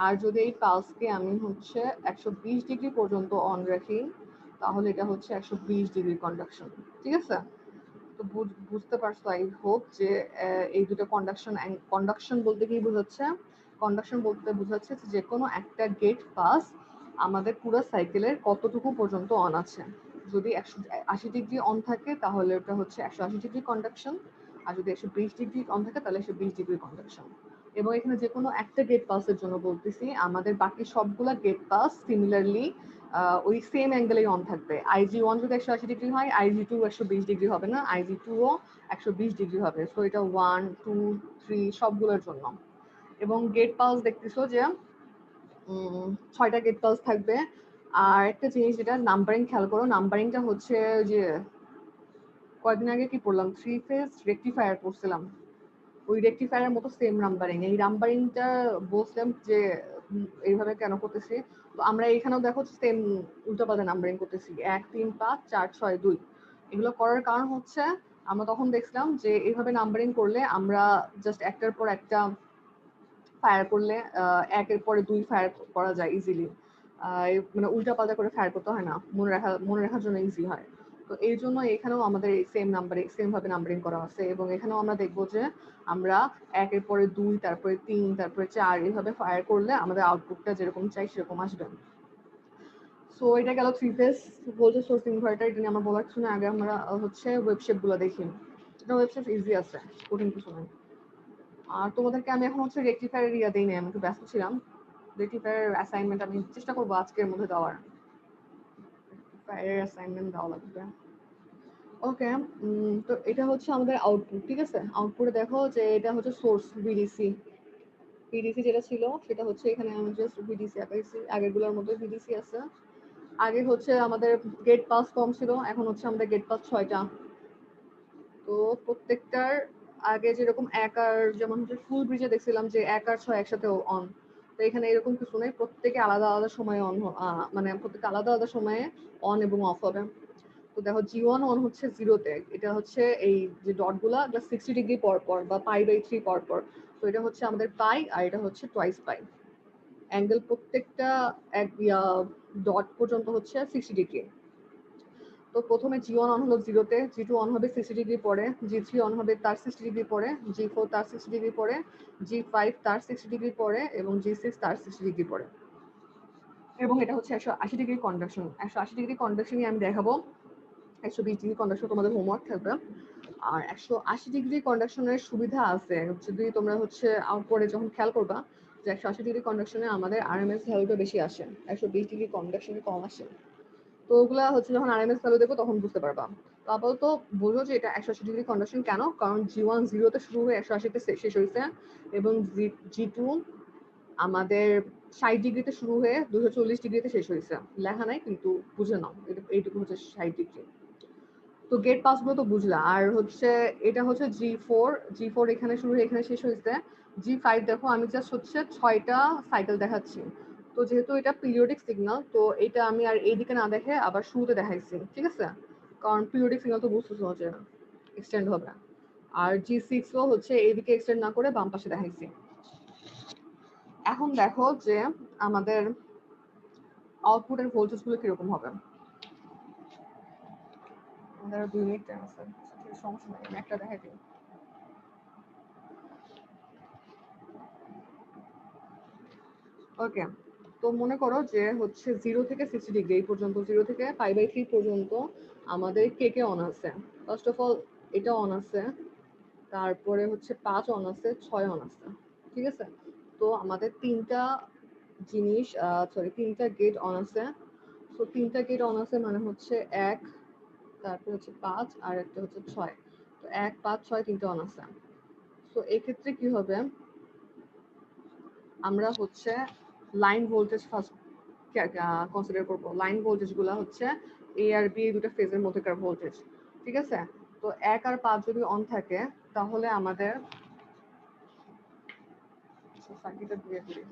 আর যদি এই পালসকে আমি হচ্ছে 120 ডিগ্রি পর্যন্ত অন রাখি, তাহলে এটা হচ্ছে 120 ডিগ্রি কন্ডাকশন। ঠিক আছে? তো বুঝতে পারছো আই হোপ যে এই দুটো কন্ডাকশন বলতে কি বোঝাচ্ছে? কন্ডাকশন বলতে বোঝাচ্ছে যে কোনো একটা গেট পাস আমাদের পুরো সাইকেলের কতটুকু পর্যন্ত অন আছে। যদি 180 ডিগ্রি অন থাকে তাহলে ওটা হচ্ছে 180 ডিগ্রি কন্ডাকশন, আর যদি 120 ডিগ্রি অন থাকে তাহলে 120 ডিগ্রি কন্ডাকশন। এবং এখানে যে কোনো একটা গেট পাসের জন্য বলতেছি, আমাদের বাকি সবগুলা গেট পাস সিমিলারলি ওই সেম অ্যাঙ্গেলেই অন থাকবে। IG1 যদি 180 ডিগ্রি হয়, IG2 120 ডিগ্রি হবে না, IG2 ও 120 ডিগ্রি হবে। সো এটা 1 2 3 সবগুলোর জন্য। এবং গেট পালস দেখতেছো যে 6টা গেট পালস থাকবে। আর একটা জিনিস যেটা নাম্বারিং খেয়াল করো, নাম্বারিংটা হচ্ছে যে কয়েকদিন আগে কি পড়লাম, 3 ফেজ রেকটিফায়ার পড়ছিলাম, ওই রেকটিফায়ারের মতো সেম নাম্বারিং। এই নাম্বারিংটা বলছিলাম যে এইভাবে কেন করতেছি। তো আমরা এখানেও দেখো সেম উল্টোপাল্টা নাম্বারিং করতেছি, 1 3 5 4 6 2। এগুলো করার কারণ হচ্ছে আমরা তখন দেখছিলাম যে এইভাবে নাম্বারিং করলে আমরা জাস্ট একটার পর একটা ফায়ার করলে একের পরে 2 ফায়ার করা যায় ইজিলি। মানে উল্টাপাল্টা করে ফায়ার করতে হয় না, মনে রাখার জন্য ইজি হয়। তো এই জন্য এখানেও আমাদের সেম ভাবে নাম্বারিং করা আছে। এবং এখানেও আমরা দেখবো যে আমরা একের পরে 2, তারপরে 3, তারপরে 4 এইভাবে ফায়ার করলে আমাদের আউটপুটটা যেরকম চাই সেরকম আসবে। সো এটা গেল 3 ফেজ ভোল্টেজ সোর্স ইনভার্টার। এটা নিয়ে আমার বলার কিছু না, আগে আমরা হচ্ছে ওয়েবশেপ গুলো দেখি। এটা ওয়েবশেপ ইজি আছে, কঠিন কিছু নয়। আর তোমাদেরকে আমি এখন হচ্ছে রেকটিফায়ার ইয়া দিই না, আমি একটু ব্যস্ত ছিলাম। রেকটিফায়ার অ্যাসাইনমেন্ট আমি চেষ্টা করবো আজকের মধ্যে দেওয়ার। রেকটিফায়ার অ্যাসাইনমেন্ট দেওয়া লাগবে। ওকে, তো এটা হচ্ছে আমাদের আউটপুট। ঠিক আছে? আউটপুটে দেখো যে এটা হচ্ছে সোর্স ভিডিসি। ভিডিসি যেটা ছিল সেটা হচ্ছে এখানে আমি জাস্ট ভিডিসি আঁকাইছি, আগেরগুলোর মতো ভিডিসি আছে। আগে হচ্ছে আমাদের গেট পাস কম ছিল, এখন হচ্ছে আমাদের গেট পাস 6টা। তো প্রত্যেকটার আগে যেরকম এক আর, যেমন হচ্ছে ফুল ব্রিজে দেখছিলাম যে 1 আর 6 একসাথে অন। তো এখানে এরকম কিছু নেই, প্রত্যেকে আলাদা আলাদা সময়ে অন, মানে প্রত্যেকে আলাদা আলাদা সময়ে অন এবং অফ হবে। তো দেখো G1 অন হচ্ছে 0-তে, এটা হচ্ছে এই যে ডটগুলা 60 ডিগ্রি পর পর বা π/3 পর পর। তো এটা হচ্ছে আমাদের পাই, আর এটা হচ্ছে টুয়াইস পাই। অ্যাঙ্গেল প্রত্যেকটা এক ডট পর্যন্ত হচ্ছে 60 ডিগ্রি। তো প্রথমে G1 অন হলো 0-তে, G2 অন হবে 60 ডিগ্রি পরে, G3 অন হবে তার 60 ডিগ্রি পরে, G4 তার 60 ডিগ্রি পরে, G5 তার 60 ডিগ্রি পরে, এবং G6 তার 60 ডিগ্রি পরে। এবং এটা হচ্ছে 180 ডিগ্রি কন্ডাকশন। 180 ডিগ্রি কন্ডাকশনই আমি দেখাবো, 120 ডিগ্রি কন্ডাকশন তোমাদের হোমওয়ার্ক থাকবে। আর 180 ডিগ্রি কন্ডাকশনের সুবিধা আছে, যদি তোমরা হচ্ছে পরে যখন খেয়াল করবা যে 180 ডিগ্রি কন্ডাকশনে আমাদের আরএমএস ভ্যালুটা বেশি আসে, 120 ডিগ্রি কন্ডাকশনে কম আসে। তো ওগুলা হচ্ছে যখন আরএমএস ভ্যালু দেখো তখন বুঝতে পারবা। তো আপাতত বোঝো যে এটা 180 ডিগ্রি কন্ডাকশন কেন, কারণ G1 0-তে শুরু হয়ে 180-তে শেষ হয়েছে, এবং G2 আমাদের 60 ডিগ্রিতে শুরু হয়ে 240 ডিগ্রিতে শেষ হয়েছে। লেখা নাই কিন্তু বুঝে নাও, এইটুকু হচ্ছে 60 ডিগ্রি। তো গেট পাস গুলো তো বুঝলা। আর হচ্ছে এটা হচ্ছে G4 এখানে শুরু হয়ে এখানে শেষ হয়েছে। G5 দেখো আমি জাস্ট হচ্ছে 6টা সাইকেল দেখাচ্ছি। তো যেহেতু এটা পিরিয়ডিক সিগন্যাল, তো এটা আমি আর এইদিকে না দেখে আবার শুরুতে দেখাইছি। ঠিক আছে? কারণ পিরিয়ডিক সিগন্যাল তো বুঝতেছো যে এক্সটেন্ড হবে। আর G6 ও হচ্ছে এইদিকে এক্সটেন্ড না করে বাম পাশে দেখাইছি। এখন দেখো যে আমাদের আউটপুটের ভোল্টেজ গুলো কিরকম হবে। আমাদের 2 মিনিট টাইম আছে, সমস্যা নাই, আমি একটা দেখাই দিই। ওকে, তো মনে করো যে হচ্ছে 0 থেকে 60 ডিগ্রি এই পর্যন্ত, 0 থেকে π/3 পর্যন্ত আমাদের কে অন আছে। ফার্স্ট অফ অল এটা অন আছে, তারপরে হচ্ছে 5 অন আছে, 6 অন আছে, ঠিক আছে। তো আমাদের তিনটা জিনিস তিনটা গেট অন আছে। তো তিনটা গেট অন আছে মানে হচ্ছে 1, তারপর হচ্ছে 5 আর একটা হচ্ছে 6। তো 1, 5, 6 তিনটা অন আছে। তো এক্ষেত্রে কি হবে, আমরা হচ্ছে লাইন ভোল্টেজ ফার্স্ট কনসিডার করব। লাইন ভোল্টেজ গুলা হচ্ছে এ আর বি এই দুটো ফেজের মধ্যেকার ভোল্টেজ, ঠিক আছে। তো 1 আর 5 যদি অন থাকে তাহলে আমাদের সার্কিটটা দিয়ে দিই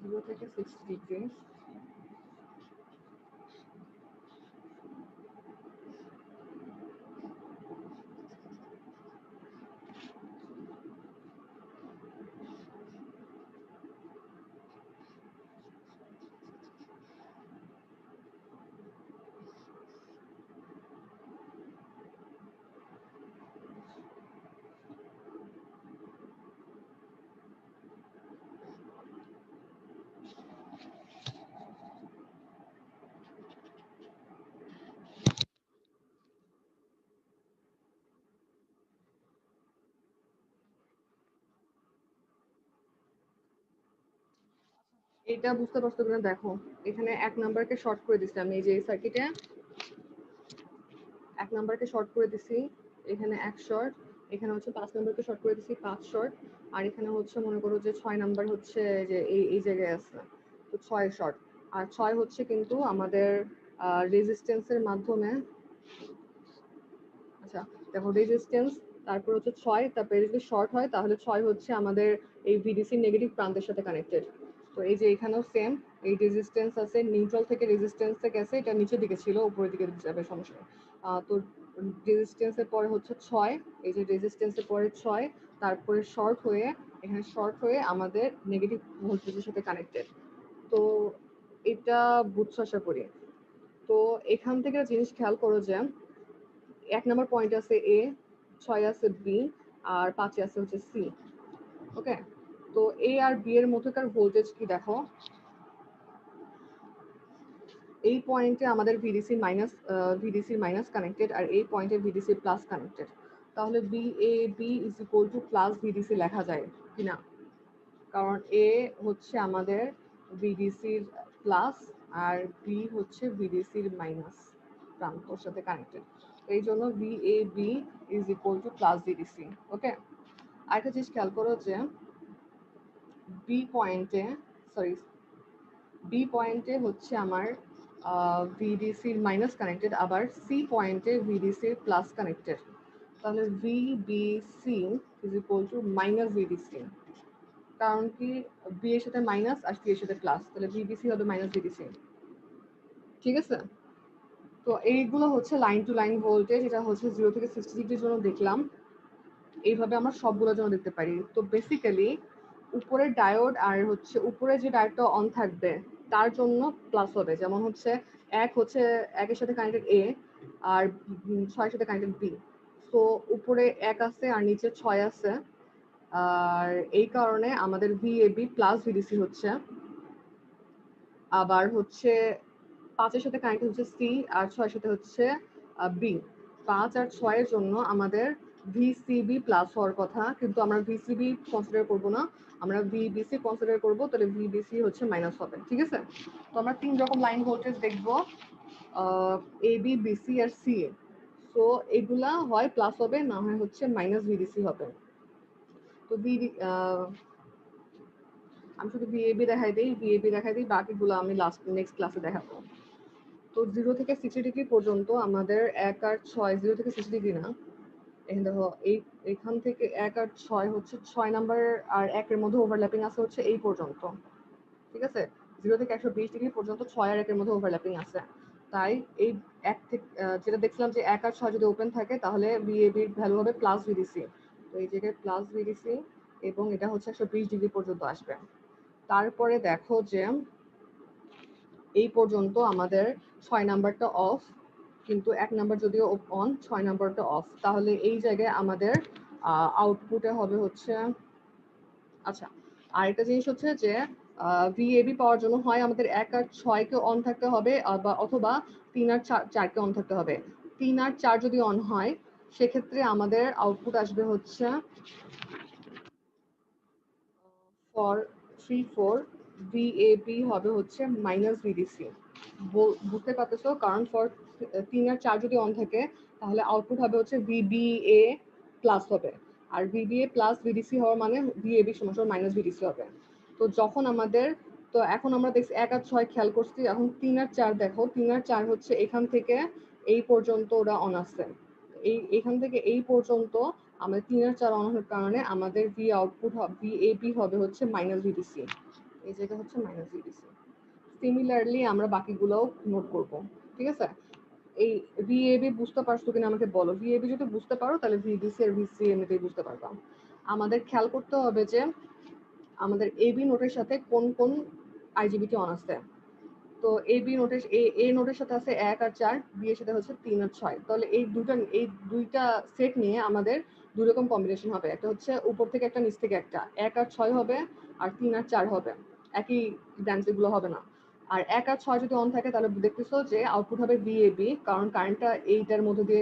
0 থেকে 60 ডিগ্রি। এটা বুঝতে পারছো কিনা দেখো, এখানে 1 নাম্বারকে শর্ট করে দিছি আমি, এই যে এই সার্কিটে 1 নাম্বারকে শর্ট করে দিছি, এখানে 1 শর্ট, এখানে হচ্ছে 5 নাম্বারকে শর্ট করে দিছি 5 শর্ট, আর এখানে হচ্ছে মনে করো যে 6 নাম্বার হচ্ছে যে এই জায়গায় আছে, তো 6 শর্ট। আর 6 হচ্ছে কিন্তু আমাদের রেজিস্ট্যান্সের মাধ্যমে, আচ্ছা দেখো রেজিস্ট্যান্স, তারপর হচ্ছে 6, তারপরে যদি শর্ট হয় তাহলে 6 হচ্ছে আমাদের এই ভিডিসি নেগেটিভ প্রান্তের সাথে কানেক্টেড। তো এই যে এখানেও সেম, এই রেজিস্ট্যান্স আছে, নিউট্রাল থেকে রেজিস্ট্যান্সে গেছে, এটা নিচের দিকে ছিল, উপরের দিকে যাবে সমস্যা নেই। তো রেজিস্ট্যান্সের পরে হচ্ছে 6, এই যে রেজিস্ট্যান্সের পরে 6, তারপরে শর্ট হয়ে, এখানে শর্ট হয়ে আমাদের নেগেটিভ ভোল্টেজের সাথে কানেক্টেড। তো এটা বুঝছো আশা করি। তো এখান থেকে জিনিস খেয়াল করো যে 1 নম্বর পয়েন্ট আছে এ, 6 আছে বি, আর 5 আছে হচ্ছে সি। ওকে, তো এ আর বি এর মধ্যকার ভোল্টেজ কি দেখো, এই পয়েন্টে আমাদের ভিডিসি মাইনাস কানেক্টেড, আর এই পয়েন্টে ভিডিসি প্লাস কানেক্টেড। তাহলে V A B is equal to plus VDC লেখা যায় কিনা, কারণ এ হচ্ছে আমাদের ভিডিসির প্লাস আর বি হচ্ছে ভিডিসির মাইনাস প্রান্তর সাথে কানেক্টেড, এই জন্য B A B is equal to plus VDC. Okay, আরেকটা জিনিস খেয়াল করো যে বি পয়েন্টে, সরি বি পয়েন্টে হচ্ছে আমার ভিডিসির মাইনাস কানেক্টেড, আবার সি পয়েন্টে ভিডিসির প্লাস কানেক্টেড। তাহলে V B C is equal to minus VDC, কারণ কি বি এর সাথে মাইনাস আর সি এর সাথে প্লাস, তাহলে ভিবিসি হবে মাইনাস ভিডিসি, ঠিক আছে। তো এইগুলো হচ্ছে লাইন টু লাইন ভোল্টেজ, এটা হচ্ছে 0 থেকে 60 ডিগ্রির জন্য দেখলাম, এইভাবে আমরা সবগুলোর জন্য দেখতে পারি। তো বেসিক্যালি উপরের ডায়োড আর হচ্ছে উপরে যে ডায়োডটা অন থাকবে তার জন্য প্লাস হবে, যেমন হচ্ছে 1 হচ্ছে 1 এর সাথে কানেক্টেড এ, আর 6 এর সাথে কানেক্টেড বি। তো উপরে 1 আছে আর নিচে 6 আছে, আর এই কারণে আমাদের ভিএবি প্লাস ভিডিসি হচ্ছে। আবার হচ্ছে 5 এর সাথে কানেক্ট হচ্ছে সি, আর 6 এর সাথে হচ্ছে বি। 5 আর 6 এর জন্য আমাদের ভিসিবি প্লাস হওয়ার কথা, কিন্তু আমরা ভিসিবি কনসিডার করব না, আমরা ভিবিসি কনসিডার করব, তাহলে ভিবিসি হচ্ছে মাইনাস হবে, ঠিক আছে। তো আমরা 3 রকম লাইন ভোল্টেজ দেখবো, A B BC R C. তো এগুলা হয় প্লাস হবে, না হয় হচ্ছে মাইনাস ভিডিসি হবে। তো আমি শুধু ভিএবি দেখাই দিই, বাকিগুলো আমি নেক্সট ক্লাসে দেখাবো। তো 0 থেকে 60 ডিগ্রি পর্যন্ত আমাদের 1 আর 6, 0 থেকে 60 ডিগ্রি না, এখানে দেখো এখান থেকে 1 আর 6 হচ্ছে 6 নাম্বার আর 1 এর মধ্যে ওভারল্যাপিং আছে হচ্ছে এই পর্যন্ত, ঠিক আছে। 0 থেকে 120 ডিগ্রি পর্যন্ত 6 আর 1 এর মধ্যে ওভারল্যাপিং আছে, তাই এই 1 থেকে যেটা দেখছিলাম যে 1 আর 6 যদি ওপেন থাকে তাহলে ভিএবি এর ভ্যালু হবে প্লাস ভিডিসি। তো এই জায়গায় প্লাস ভিডিসি, এবং এটা হচ্ছে 120 ডিগ্রি পর্যন্ত আসবে। তারপরে দেখো যে এই পর্যন্ত আমাদের 6 নাম্বারটা অফ, কিন্তু 1 নাম্বার যদিও অন, 6 নাম্বারটা অফ, তাহলে এই জায়গায় আমাদের আউটপুটে হবে হচ্ছে, আচ্ছা আরেকটা জিনিস হচ্ছে যে VAB পাওয়ার জন্য হয় আমাদের 1 আর 6 কে অন থাকতে হবে অথবা 3 আর 4 কে অন থাকতে হবে। 3 আর 4 যদি অন হয় সেক্ষেত্রে আমাদের আউটপুট আসবে হচ্ছে ফর 3 4 VAB হবে হচ্ছে -VDC। বুঝতে পারতেছো? কারণ ফর 3 আর 4 যদি অন থাকে তাহলে আউটপুট হবে হচ্ছে VBA প্লাস হবে, আর VBA প্লাস VDC হওয়ার মানে VAB সমান -VDC হবে। তো যখন আমাদের, তো এখন আমরা দেখছি 1 আর 6 খেয়াল করছি, এখন 3 আর 4 দেখো, 3 আর 4 হচ্ছে এখান থেকে এই পর্যন্ত ওরা অন আছে, এখান থেকে এই পর্যন্ত আমাদের 3 আর 4 অন হওয়ার কারণে আমাদের VAB হবে হচ্ছে -VDC। এই জায়গা হচ্ছে -VDC। সিমিলারলি আমরা বাকিগুলোও নোট করব, ঠিক আছে? এই VAB বুঝতে পারছো কিনা আমাকে বলো। VAB যদি বুঝতে পারো তাহলে VDC আর VC এমনিতেই বুঝতে পারবা। আমাদের খেয়াল করতে হবে যে আমাদের AB নোটের সাথে কোন কোন IGBT অন আছে। তো AB নোটের A নোটের সাথে আছে 1 আর 4, B এর সাথে হচ্ছে 3 আর 6। তাহলে এই দুইটা সেট নিয়ে আমাদের দুই রকম কম্বিনেশন হবে। একটা হচ্ছে উপর থেকে একটা, নিচ থেকে একটা। 1 আর 6 হবে আর 3 আর 4 হবে। একই ব্যান্ডস গুলো হবে না। আর 1 আর 6 যদি অন থাকে তাহলে দেখতেছো যে আউটপুট হবে VAB, কারণ কারেন্টটা এইটার মধ্যে দিয়ে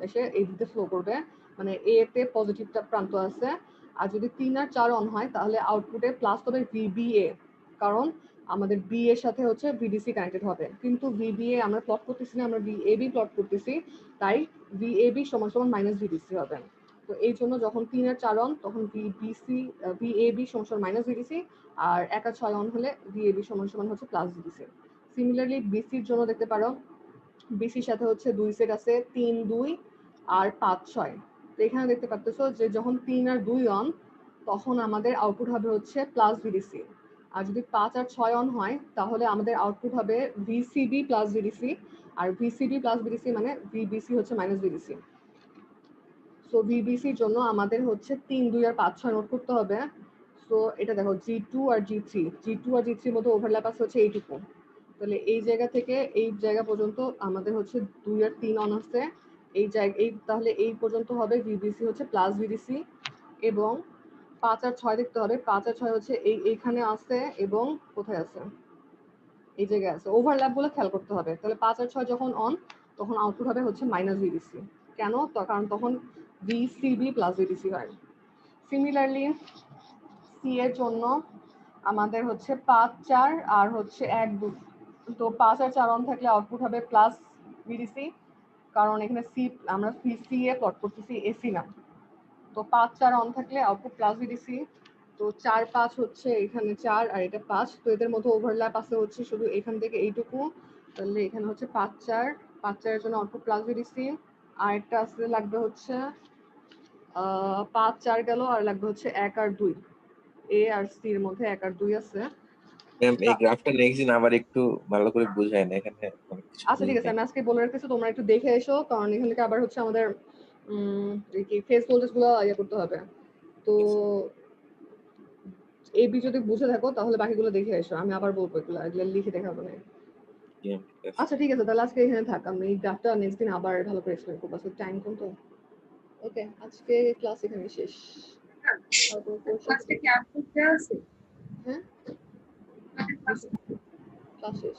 এসে এই দিকে ফ্লো করবে, মানে A তে পজিটিভটা প্রান্ত আছে। আর যদি 3 আর 4 অন হয় তাহলে আউটপুটে প্লাস হবে VBA, কারণ আমাদের B এর সাথে হচ্ছে VDC কানেক্টেড হবে। কিন্তু VBA আমরা প্লট করতেছি না, আমরা VAB প্লট করতেছি, তাই VAB সমান -VDC হবে। তো এই জন্য যখন 3 আর 4 অন তখন VAB সমান -VDC, আর 1 আর 6 অন হলে VAB সমান হচ্ছে +VDC। সিমিলারলি BC এর জন্য দেখতে পারো, BC এর সাথে হচ্ছে দুই সেট আছে, 3 2 আর 5 6। তো এখানে দেখতে পাচ্ছো যে যখন 3 আর 2 অন তখন আমাদের আউটপুট হবে হচ্ছে +VDC। আর যদি 5 আর 6 অন হয় তাহলে আমাদের আউটপুট হবে VCB +VDC, আর VCB +VDC মানে VBC হচ্ছে -VDC। সো VBC এর জন্য আমাদের হচ্ছে 3 2 আর 5 6 নোট করতে হবে। সো এটা দেখো G2 আর G3 এর মধ্যে ওভারল্যাপ আছে হচ্ছে এইটুকু। তাহলে এই জায়গা থেকে এই জায়গা পর্যন্ত আমাদের হচ্ছে 2 আর 3 অন আছে। তাহলে এই পর্যন্ত হবে VBC হচ্ছে +VDC, এবং 5 আর 6 দেখতে হবে। 5 আর 6 হচ্ছে এইখানে আছে এবং কোথায় আছে, এই জায়গায় আছে। ওভারল্যাপ গুলো খেয়াল করতে হবে। তাহলে 5 আর 6 যখন অন তখন আউটপুট হবে হচ্ছে -VDC। কেন? কারণ তখন VCB +VDC হয়। সিমিলারলি সি এর জন্য আমাদের হচ্ছে 5 4 আর হচ্ছে 1 2। তো 5 আর 4 অন থাকলে আউটপুট হবে +VDC, কারণ এখানে আমরা সি এ প্লট করতেছি, এসি না। তো 5 4 অন থাকলে আউটপুট +VDC। তো 4 5 হচ্ছে এখানে 4 আর এটা 5, তো এদের মধ্যে ওভারল্যাপ আছে হচ্ছে শুধু এখান থেকে এইটুকু। তাহলে এখানে হচ্ছে 5 4 এর জন্য আউটপুট +VDC। আর একটা আসলে লাগবে হচ্ছে 5 4 গেল, আর লাগবে হচ্ছে 1 আর 2। এ আর সি এর মধ্যে 1 আর 2 আছে। ম্যাম এই গ্রাফটা নেক্সট দিন আবার একটু ভালো করে বুঝায় না, এখানে অনেক কিছু আচ্ছা ঠিক আছে, আমি আজকে বলে রাখতেছি, তোমরা একটু দেখে এসো, কারণ এখান থেকে আবার হচ্ছে আমাদের ফেস ভোল্টেজ গুলো ইয়ে করতে হবে। তো এবি যদি বুঝে থাকো তাহলে বাকিগুলো দেখে এসো, আমি আবার বলবো, এগুলো লিখে দেখাবো না। আচ্ছা ঠিক আছে, তাহলে আজকে এখানে থাক, আমি এই গ্রাফটা নেক্সট দিন আবার ভালো করে এক্সপ্লেন করবো। টাইম কম তো। ওকে, আজকে ক্লাস এখানে শেষ। ক্লাসটা কি আপলোড দেওয়া আছে? হ্যাঁ, ক্লাস শেষ।